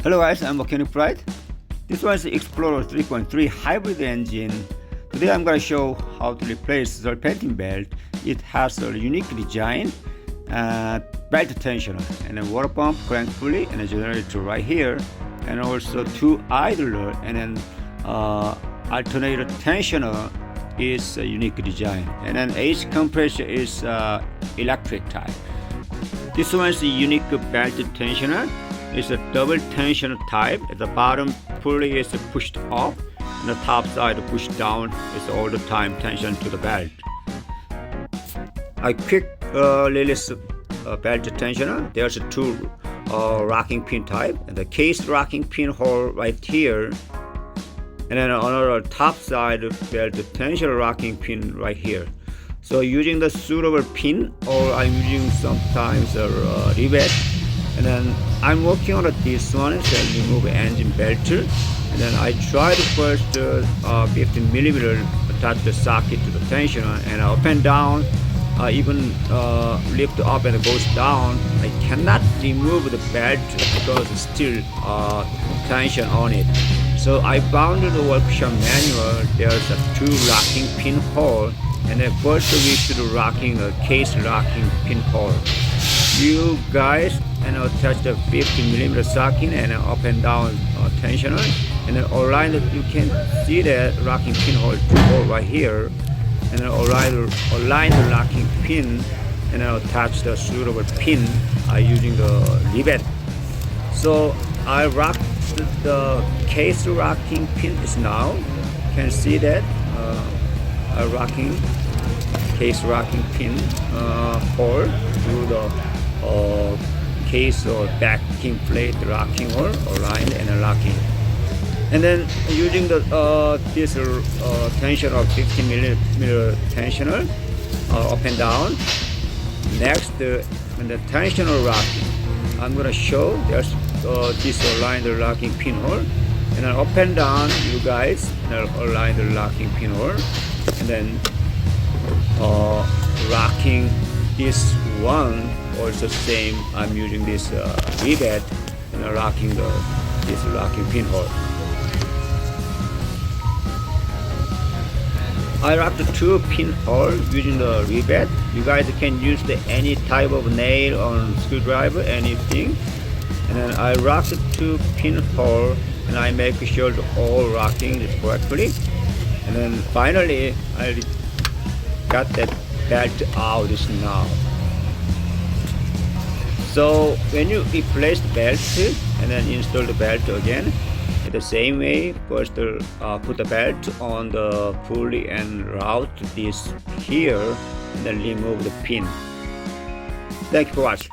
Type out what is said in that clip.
Hello guys, I'm Mechanic Pride. This one is the Explorer 3.3 hybrid engine. Today I'm going to show how to replace the serpentine belt. It has a unique design, belt tensioner, and a water pump, crank pulley, and a generator right here, and also two idler, and then alternator tensioner is a unique design, and then AC compressor is electric type. This one is a unique belt tensioner. It's a double tension type. At the bottom pulley is pushed up, and the top side pushed down. It's all the time tension to the belt. A quick release belt tensioner. There's a two rocking pin type, and the case rocking pin hole right here, and then another top side belt tensioner rocking pin right here. So using the suitable pin, or I'm using sometimes a rivet. And then I'm working on this one, so I remove engine belt, and then I try to first 15mm attach the socket to the tensioner, and up and down, even lift up and goes down. I cannot remove the belt because it's still tension on it. So I found in the workshop manual there's a two locking pin hole, and then first we should rocking a case locking pin hole. You guys attach the 15mm socket and up and down tensioner, and then align that you can see the locking pin hole right here, and then align the locking pin and then attach the suitable pin using the rivet. So I rock the case rocking pin is now. You can see that rocking case rocking pin hole through the case or backing plate rocking hole, aligned and locking. And then using the this tension of 15mm tensioner up and down. Next, when the tensioner rocking, I'm gonna show there's this align the locking pin hole, and then up and down, you guys align the locking pin hole, and then rocking this one. Also same, I'm using this rivet and locking this locking pin hole. I rock the two pin hole using the rivet. You guys can use any type of nail or screwdriver, anything. And then I rock the two pin hole, and I make sure all rocking is correctly. And then finally I got that belt out now. So when you replace the belt and then install the belt again, in the same way, first put the belt on the pulley and route this here, and then remove the pin. Thank you for watching.